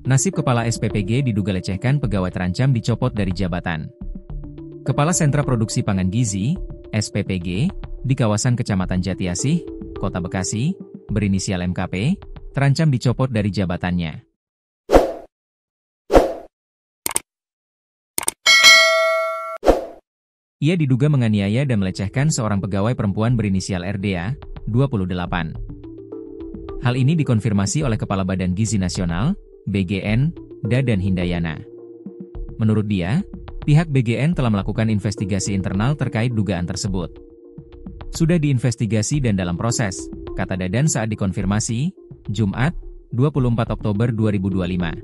Nasib Kepala SPPG diduga lecehkan, pegawai terancam dicopot dari jabatan. Kepala Sentra Produksi Pangan Gizi, SPPG, di kawasan Kecamatan Jatiasih, Kota Bekasi, berinisial MKP, terancam dicopot dari jabatannya. Ia diduga menganiaya dan melecehkan seorang pegawai perempuan berinisial RDA, 28. Hal ini dikonfirmasi oleh Kepala Badan Gizi Nasional, BGN, Dadan Hindayana. Menurut dia, pihak BGN telah melakukan investigasi internal terkait dugaan tersebut. Sudah diinvestigasi dan dalam proses, kata Dadan saat dikonfirmasi, Jumat, 24 Oktober 2025.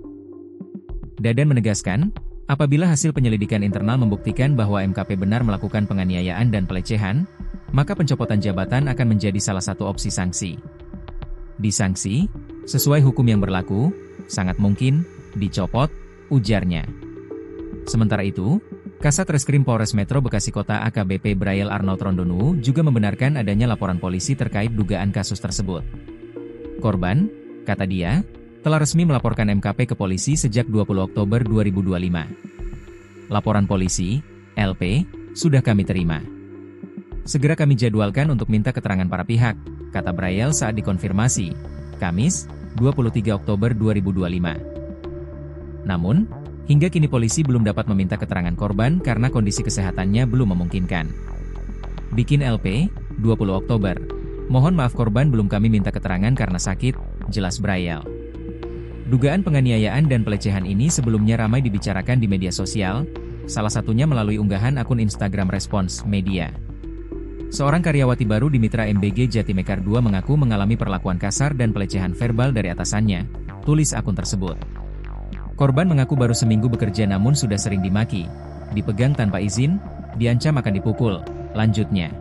Dadan menegaskan, apabila hasil penyelidikan internal membuktikan bahwa MKP benar melakukan penganiayaan dan pelecehan, maka pencopotan jabatan akan menjadi salah satu opsi sanksi. Disanksi, sesuai hukum yang berlaku, sangat mungkin dicopot, ujarnya. Sementara itu, Kasat Reskrim Polres Metro Bekasi Kota AKBP Braille Arnold Rondonu juga membenarkan adanya laporan polisi terkait dugaan kasus tersebut. Korban, kata dia, telah resmi melaporkan MKP ke polisi sejak 20 Oktober 2025. Laporan polisi, LP, sudah kami terima. Segera kami jadwalkan untuk minta keterangan para pihak, kata Braille saat dikonfirmasi, Kamis, 23 Oktober 2025. Namun, hingga kini polisi belum dapat meminta keterangan korban karena kondisi kesehatannya belum memungkinkan. Bikin LP, 20 Oktober. Mohon maaf korban belum kami minta keterangan karena sakit, jelas Braille. Dugaan penganiayaan dan pelecehan ini sebelumnya ramai dibicarakan di media sosial, salah satunya melalui unggahan akun Instagram Respons Media. Seorang karyawati baru di Mitra MBG Jatimekar 2 mengaku mengalami perlakuan kasar dan pelecehan verbal dari atasannya, tulis akun tersebut. Korban mengaku baru seminggu bekerja namun sudah sering dimaki, dipegang tanpa izin, diancam akan dipukul, lanjutnya.